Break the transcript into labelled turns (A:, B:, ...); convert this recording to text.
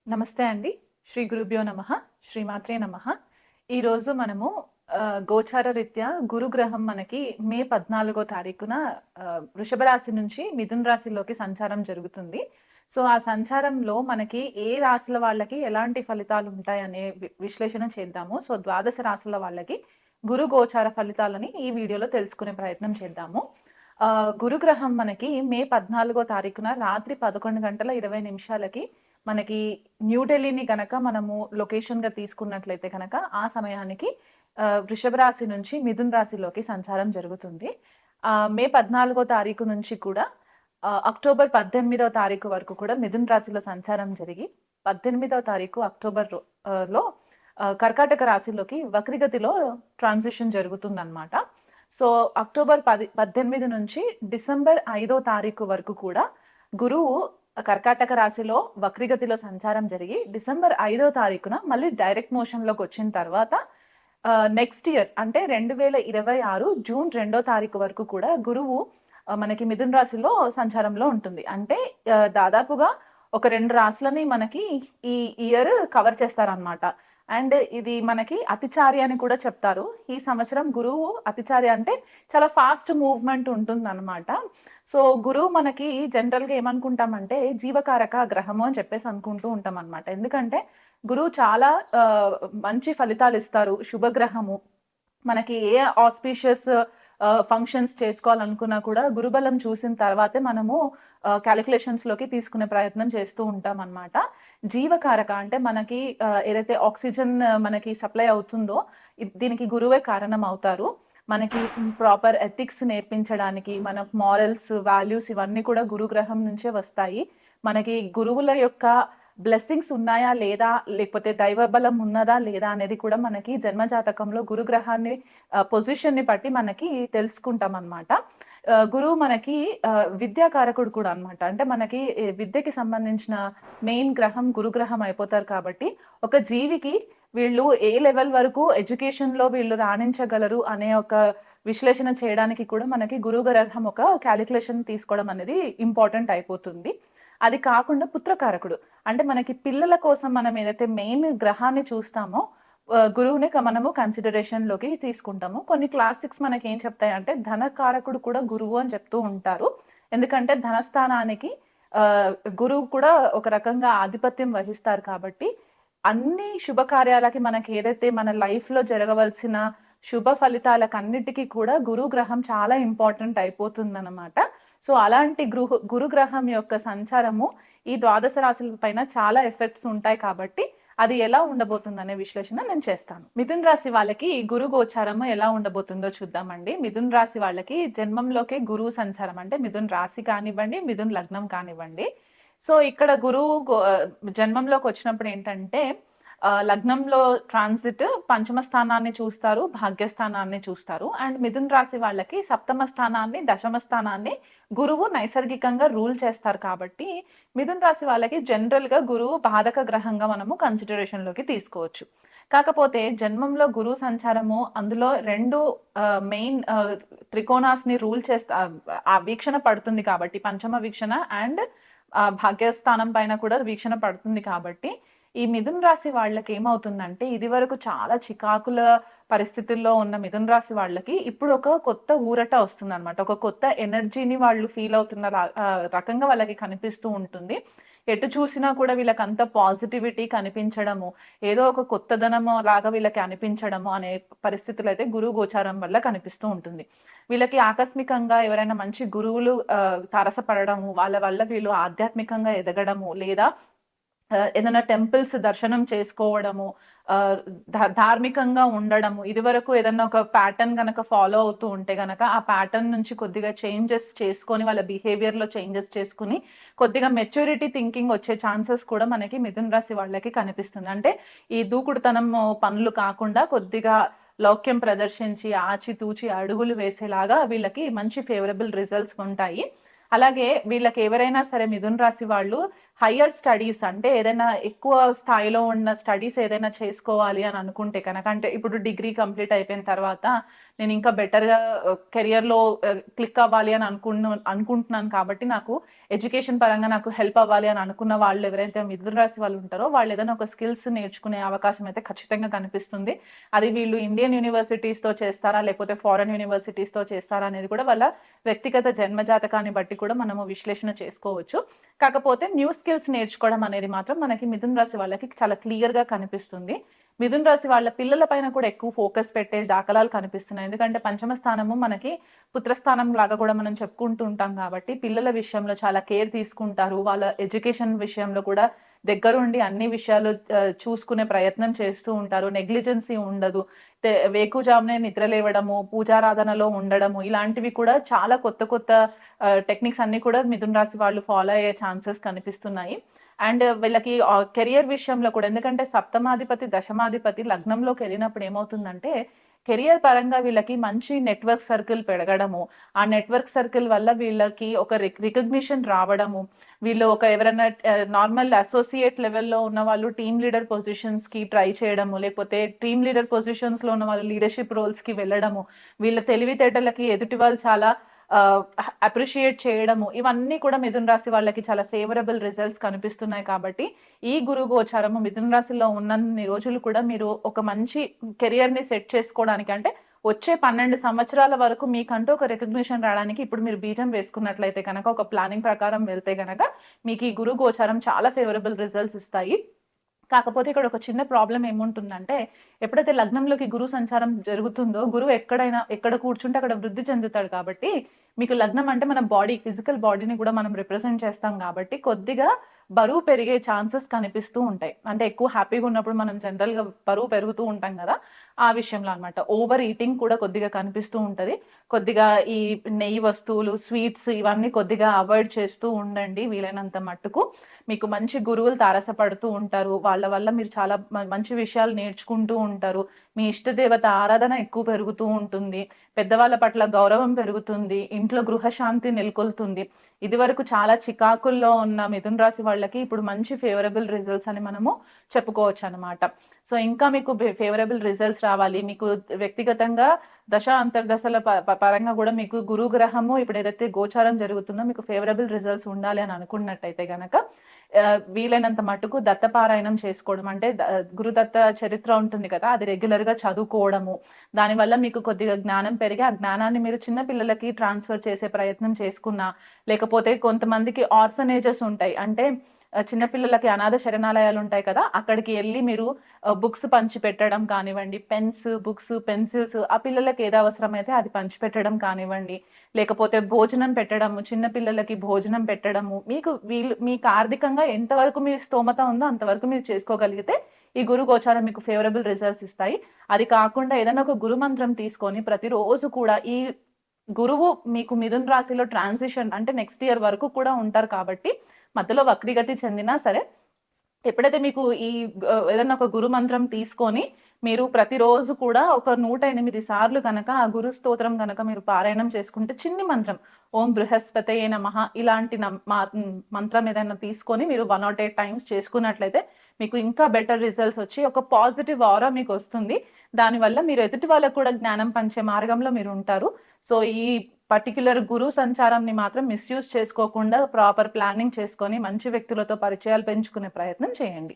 A: నమస్తే అండి. శ్రీ గురుభ్యో నమః. శ్రీమాత్రే నమః. ఈరోజు మనము గోచార రీత్యా గురుగ్రహం మనకి మే 14 తారీఖున వృషభ రాశి నుంచి మిథున రాశిలోకి సంచారం జరుగుతుంది. సో, ఆ సంచారంలో మనకి ఏ రాశుల వాళ్ళకి ఎలాంటి ఫలితాలుంటాయనే విశ్లేషణ చేద్దాము. సో, ద్వాదశ రాశుల వాళ్ళకి గురు గోచార ఫలితాలని ఈ వీడియోలో తెలుసుకునే ప్రయత్నం చేద్దాము. గురుగ్రహం మనకి మే 14 తారీఖున రాత్రి 11:20 మనకి న్యూఢిల్లీని గనక మనము లొకేషన్‌గా తీసుకున్నట్లయితే గనక ఆ సమయానికి వృషభ రాశి నుంచి మిథున రాశిలోకి సంచారం జరుగుతుంది. మే 14 తారీఖు నుంచి కూడా అక్టోబర్ 18 తారీఖు వరకు కూడా మిథున రాశిలో సంచారం జరిగి 18 తారీఖు అక్టోబర్ లో కర్కాటక రాశిలోకి వక్రగతిలో ట్రాన్సిషన్ జరుగుతుందన్నమాట. సో, అక్టోబర్ 18 నుంచి డిసెంబర్ 5 తారీఖు వరకు కూడా గురువు కర్కాటక రాశిలో వక్రగతిలో సంచారం జరిగి డిసెంబర్ 5 తారీఖున మళ్ళీ డైరెక్ట్ మోషన్‌లోకి వచ్చిన తర్వాత నెక్స్ట్ ఇయర్ అంటే 2026 జూన్ 2 తారీఖు వరకు కూడా గురువు మనకి మిథున రాశిలో సంచారంలో ఉంటుంది. అంటే దాదాపుగా ఒక 2 రాశులని మనకి ఈ ఇయర్ కవర్ చేస్తారనమాట. అండ్ ఇది మనకి అతిచారి అని కూడా చెప్తారు. ఈ సంవత్సరం గురువు అతిచారి అంటే చాలా ఫాస్ట్ మూవ్‌మెంట్ ఉంటుందనమాట. సో, గురువు మనకి జనరల్‌గా ఏమనుకుంటామంటే జీవకారక గ్రహము అని చెప్పేసి అనుకుంటూ ఉంటామనమాట. ఎందుకంటే గురువు చాలా మంచి ఫలితాలిస్తారు. శుభగ్రహము. మనకి ఏ ఆస్పీషియస్ ఫంక్షన్స్ చేసుకోవాలనుకున్నా కూడా గురుబలం చూసిన తర్వాతే మనము క్యాలిక్యులేషన్స్‌లోకి తీసుకునే ప్రయత్నం చేస్తూ ఉంటామనమాట. జీవకారక అంటే మనకి ఏదైతే ఆక్సిజన్ మనకి సప్లై అవుతుందో దీనికి గురువే కారణం అవుతారు. మనకి ప్రాపర్ ఎథిక్స్ నేర్పించడానికి మన మారల్స్, వాల్యూస్ ఇవన్నీ కూడా గురుగ్రహం నుంచే వస్తాయి. మనకి గురువుల యొక్క బ్లెస్సింగ్స్ ఉన్నాయా లేదా, లేకపోతే దైవ బలం ఉన్నదా లేదా అనేది కూడా మనకి జన్మజాతకంలో గురుగ్రహాన్ని పొజిషన్‌ని బట్టి మనకి తెలుసుకుంటామనమాట. గురువు మనకి విద్యాకారకుడు కూడా అనమాట. అంటే మనకి విద్యకి సంబంధించిన మెయిన్ గ్రహం గురుగ్రహం అయిపోతారు కాబట్టి, ఒక జీవికి వీళ్ళు ఏ లెవెల్ వరకు ఎడ్యుకేషన్‌లో వీళ్ళు రాణించగలరు అనే ఒక విశ్లేషణ చేయడానికి కూడా మనకి గురువు గ్రహం ఒక క్యాలిక్యులేషన్ తీసుకోవడం అనేది ఇంపార్టెంట్ అయిపోతుంది. అది కాకుండా పుత్రకారకుడు. అంటే మనకి పిల్లల కోసం మనం ఏదైతే మెయిన్ గ్రహాన్ని చూస్తామో గురువుని మనము కన్సిడరేషన్‌లోకి తీసుకుంటాము. కొన్ని క్లాసిక్స్ మనకేం చెప్తాయంటే ధనకారకుడు కూడా గురువు అని చెప్తూ ఉంటారు. ఎందుకంటే ధనస్థానానికి గురువు కూడా ఒక రకంగా ఆధిపత్యం వహిస్తారు కాబట్టి, అన్ని శుభకార్యాలకి మనకి ఏదైతే మన లైఫ్‌లో జరగవలసిన శుభ ఫలితాలకన్నిటికి కూడా గురుగ్రహం చాలా ఇంపార్టెంట్ అయిపోతుందనమాట. సో, అలాంటి గురుగ్రహం యొక్క సంచారము ఈ ద్వాదశ రాశుల పైన చాలా ఎఫెక్ట్స్ ఉంటాయి కాబట్టి, అది ఎలా ఉండబోతుందనే విశ్లేషణ నేను చేస్తాను. మిథున రాశి వాళ్ళకి ఈ గురు గోచారము ఎలా ఉండబోతుందో చూద్దామండి. మిథున రాశి వాళ్ళకి జన్మంలోకే గురువు సంచారం అంటే మిథున రాశి కానివ్వండి, మిథున లగ్నం కానివ్వండి. సో, ఇక్కడ గురువు జన్మంలోకి వచ్చినప్పుడు ఏంటంటే లగ్నంలో ట్రాన్సిట్ పంచమ స్థానాన్ని చూస్తారు, భాగ్యస్థానాన్ని చూస్తారు. అండ్ మిథున రాశి వాళ్ళకి సప్తమ స్థానాన్ని, దశమ స్థానాన్ని గురువు నైసర్గికంగా రూల్ చేస్తారు కాబట్టి, మిథున రాశి వాళ్ళకి జనరల్‌గా గురువు బాధక గ్రహంగా మనము కన్సిడరేషన్‌లోకి తీసుకోవచ్చు. కాకపోతే జన్మంలో గురువు సంచారము అందులో 2 మెయిన్ త్రికోణాస్‌ని రూల్ చేస్తా ఆ వీక్షణ పడుతుంది కాబట్టి పంచమ వీక్షణ అండ్ భాగ్యస్థానం పైన కూడా వీక్షణ పడుతుంది కాబట్టి, ఈ మిథున రాశి వాళ్ళకి ఏమవుతుందంటే, ఇదివరకు చాలా చికాకుల పరిస్థితుల్లో ఉన్న మిథున రాశి వాళ్ళకి ఇప్పుడు ఒక కొత్త ఊరట వస్తుందనమాట. ఒక కొత్త ఎనర్జీని వాళ్ళు ఫీల్ అవుతున్న రకంగా వాళ్ళకి కనిపిస్తూ ఉంటుంది. ఎటు చూసినా కూడా వీళ్ళకంత పాజిటివిటీ కనిపించడము, ఏదో ఒక కొత్తదనము లాగా వీళ్ళకి అనిపించడము అనే పరిస్థితులైతే గురువు గోచారం వల్ల కనిపిస్తూ ఉంటుంది. వీళ్ళకి ఆకస్మికంగా ఎవరైనా మంచి గురువులు తారసపడడము, వాళ్ళ వల్ల వీళ్ళు ఆధ్యాత్మికంగా ఎదగడము, లేదా ఏదైనా టెంపుల్స్ దర్శనం చేసుకోవడము, ధార్మికంగా ఉండడము. ఇదివరకు ఏదన్నా ఒక ప్యాటర్న్ గనక ఫాలో అవుతూ ఉంటే గనక, ఆ ప్యాటర్న్ నుంచి కొద్దిగా చేంజెస్ చేసుకొని, వాళ్ళ బిహేవియర్‌లో చేంజెస్ చేసుకొని, కొద్దిగా మెచ్యూరిటీ థింకింగ్ వచ్చే ఛాన్సెస్ కూడా మనకి మిథున రాశి వాళ్ళకి కనిపిస్తుంది. అంటే ఈ దూకుడుతనం పనులు కాకుండా కొద్దిగా లౌక్యం ప్రదర్శించి, ఆచితూచి అడుగులు వేసేలాగా వీళ్ళకి మంచి ఫేవరబుల్ రిజల్ట్స్ ఉంటాయి. అలాగే వీళ్ళకి ఎవరైనా సరే మిథున రాశి వాళ్ళు హైయర్ స్టడీస్ అంటే ఏదైనా ఎక్కువ స్థాయిలో ఉన్న స్టడీస్ ఏదైనా చేసుకోవాలి అని అనుకుంటే కనుక, అంటే ఇప్పుడు డిగ్రీ కంప్లీట్ అయిపోయిన తర్వాత నేను ఇంకా బెటర్‌గా కెరియర్‌లో క్లిక్ అవ్వాలి అని అనుకుంటున్నాను కాబట్టి నాకు ఎడ్యుకేషన్ పరంగా నాకు హెల్ప్ అవ్వాలి అని అనుకున్న వాళ్ళు ఎవరైతే మిథున రాశి వాళ్ళు ఉంటారో వాళ్ళు ఏదైనా ఒక స్కిల్స్ నేర్చుకునే అవకాశం అయితే ఖచ్చితంగా కనిపిస్తుంది. అది వీళ్ళు ఇండియన్ యూనివర్సిటీస్‌తో చేస్తారా? లేకపోతే ఫారెన్ యూనివర్సిటీస్‌తో చేస్తారా? అనేది కూడా వాళ్ళ వ్యక్తిగత జన్మ జాతకాన్ని బట్టి కూడా మనము విశ్లేషణ చేసుకోవచ్చు. కాకపోతే న్యూ స్కిల్స్ నేర్చుకోవడం అనేది మాత్రం మనకి మిథున రాశి వాళ్ళకి చాలా క్లియర్‌గా కనిపిస్తుంది. మిథున రాశి వాళ్ళ పిల్లల పైన కూడా ఎక్కువ ఫోకస్ పెట్టే దాఖలాలు కనిపిస్తున్నాయి. ఎందుకంటే పంచమ స్థానము మనకి పుత్రస్థానం లాగా కూడా మనం చెప్పుకుంటూ ఉంటాం కాబట్టి పిల్లల విషయంలో చాలా కేర్ తీసుకుంటారు. వాళ్ళ ఎడ్యుకేషన్ విషయంలో కూడా దగ్గరుండి అన్ని విషయాలు చూసుకునే ప్రయత్నం చేస్తూ ఉంటారు. నెగ్లిజెన్సీ ఉండదు. వేకువజామునే నిద్ర లేవడము, పూజారాధనలో ఉండడము ఇలాంటివి కూడా చాలా కొత్త కొత్త టెక్నిక్స్ అన్నీ కూడా మిథున రాశి వాళ్ళు ఫాలో అయ్యే ఛాన్సెస్ కనిపిస్తున్నాయి. అండ్ వీళ్ళకి కెరియర్ విషయంలో కూడా ఎందుకంటే సప్తమాధిపతి, దశమాధిపతి లగ్నంలోకెళ్ళినప్పుడు ఏమవుతుందంటే, కెరియర్ పరంగా వీళ్ళకి మంచి నెట్వర్క్ సర్కిల్ పెరగడము, ఆ నెట్వర్క్ సర్కిల్ వల్ల వీళ్ళకి ఒక రికగ్నిషన్ రావడము, వీళ్ళు ఒక ఎవరైనా నార్మల్ అసోసియేట్ లెవెల్‌లో ఉన్న వాళ్ళు టీమ్ లీడర్ పొజిషన్స్‌కి ట్రై చేయడము, లేకపోతే టీమ్ లీడర్ పొజిషన్స్‌లో ఉన్న వాళ్ళు లీడర్‌షిప్ రోల్స్‌కి వెళ్ళడము, వీళ్ళ తెలివితేటలకి ఎదుటి వాళ్ళు చాలా ఆహ్, అప్రిషియేట్ చేయడము, ఇవన్నీ కూడా మిథున రాశి వాళ్ళకి చాలా ఫేవరబుల్ రిజల్ట్స్ కనిపిస్తున్నాయి కాబట్టి, ఈ గురు గోచారము మిథున రాశిలో ఉన్నన్ని రోజులు కూడా మీరు ఒక మంచి కెరియర్‌ని సెట్ చేసుకోవడానికి అంటే వచ్చే 12 సంవత్సరాల వరకు మీకంటూ ఒక రికగ్నిషన్ రావడానికి ఇప్పుడు మీరు బీజం వేసుకున్నట్లయితే గనక, ఒక ప్లానింగ్ ప్రకారం వెళ్తే గనక, మీకు ఈ గురు గోచారం చాలా ఫేవరబుల్ రిజల్ట్స్ ఇస్తాయి. కాకపోతే ఇక్కడ ఒక చిన్న ప్రాబ్లమ్ ఏముంటుందంటే, ఎప్పుడైతే లగ్నంలోకి గురు సంచారం జరుగుతుందో, గురువు ఎక్కడ కూర్చుంటే అక్కడ వృద్ధి చెందుతాడు కాబట్టి, మీకు లగ్నం అంటే మన బాడీ, ఫిజికల్ బాడీని కూడా మనం రిప్రజెంట్ చేస్తాం కాబట్టి, కొద్దిగా బరువు పెరిగే ఛాన్సెస్ కనిపిస్తూ ఉంటాయి. అంటే ఎక్కువ హ్యాపీగా ఉన్నప్పుడు మనం జనరల్‌గా బరువు పెరుగుతూ ఉంటాం గదా! ఆ విషయంలో అన్నమాట. ఓవర్ ఈటింగ్ కూడా కొద్దిగా కనిపిస్తూ ఉంటది. కొద్దిగా ఈ నెయ్యి వస్తువులు, స్వీట్స్ ఇవన్నీ కొద్దిగా అవాయిడ్ చేస్తూ ఉండండి వీలైనంత మట్టుకు. మీకు మంచి గురువులు తారసపడుతూ ఉంటారు. వాళ్ళ వల్ల మీరు చాలా మంచి విషయాలు నేర్చుకుంటూ ఉంటారు. మీ ఇష్ట దేవత ఆరాధన ఎక్కువ పెరుగుతూ ఉంటుంది. పెద్దవాళ్ళ పట్ల గౌరవం పెరుగుతుంది. ఇంట్లో గృహశాంతి నెలకొల్తుంది. ఇదివరకు చాలా చికాకుల్లో ఉన్న మిథున రాశి వాళ్ళకి ఇప్పుడు మంచి ఫేవరబుల్ రిజల్ట్స్ అని మనము చెప్పుకోవచ్చనమాట. సో, ఇంకా మీకు ఫేవరబుల్ రిజల్ట్స్ రావాలి. మీకు వ్యక్తిగతంగా దశ, అంతర్దశల పరంగా గూడా మీకు గురు గ్రహము ఇప్పుడు ఏదైతే గోచారం జరుగుతుందో మీకు ఫేవరబుల్ రిజల్ట్స్ ఉండాలి అని అనుకున్నట్టయితే గనక వీలైనంత మట్టుకు దత్తపారాయణం చేసుకోవడం. అంటే గురుదత్త చరిత్ర ఉంటుంది కదా! అది రెగ్యులర్‌గా చదువుకోవడము. దానివల్ల మీకు కొద్దిగా జ్ఞానం పెరిగి, ఆ జ్ఞానాన్ని మీరు చిన్న పిల్లలకి ట్రాన్స్‌ఫర్ చేసే ప్రయత్నం చేసుకున్నా, లేకపోతే కొంతమందికి ఆర్ఫనేజెస్ ఉంటాయి. అంటే చిన్న పిల్లలకి అనాథ శరణాలయాలుంటాయి కదా! అక్కడికి ఎళ్లి మీరు బుక్స్ పంచిపెట్టడం కానివ్వండి, పెన్స్, బుక్స్, పెన్సిల్స్ ఆ పిల్లలకి ఏది అవసరమైతే అది పంచిపెట్టడం కానివ్వండి, లేకపోతే భోజనం పెట్టడము, చిన్న పిల్లలకి భోజనం పెట్టడము, మీకు ఆర్థికంగా ఎంతవరకు మీ స్తోమత ఉందో అంతవరకు మీరు చేసుకోగలిగితే, ఈ గురు గోచారం మీకు ఫేవరబుల్ రిజల్ట్స్ ఇస్తాయి. అది కాకుండా ఏదైనా ఒక గురు మంత్రం తీసుకొని ప్రతిరోజు కూడా ఈ గురువు మీకు మిథున రాశిలో ట్రాన్సిషన్ అంటే నెక్స్ట్ ఇయర్ వరకు కూడా ఉంటారు కాబట్టి, మధ్యలో వక్రీగతి చెందినా సరే, ఎప్పుడైతే మీకు ఈ ఏదన్నా ఒక గురు మంత్రం తీసుకొని, మీరు ప్రతిరోజు కూడా ఒక 108 సార్లు గనక ఆ గురు స్తోత్రం గనక మీరు పారాయణం చేసుకుంటే చిన్ని మంత్రం. ఓం బృహస్పతయే నమః ఇలాంటి మంత్రం ఏదైనా తీసుకొని మీరు 108 టైమ్స్ చేసుకున్నట్లయితే, మీకు ఇంకా బెటర్ రిజల్ట్స్ వచ్చి ఒక పాజిటివ్ ఆరా మీకొస్తుంది. దానివల్ల మీరు ఎదుటి వాళ్ళకి కూడా జ్ఞానం పంచే మార్గంలో మీరుంటారు. సో, ఈ పర్టిక్యులర్ గురు సంచారంని మాత్రం మిస్‌యూజ్ చేసుకోకుండా ప్రాపర్ ప్లానింగ్ చేసుకొని మంచి వ్యక్తులతో పరిచయాలు పెంచుకునే ప్రయత్నం చేయండి.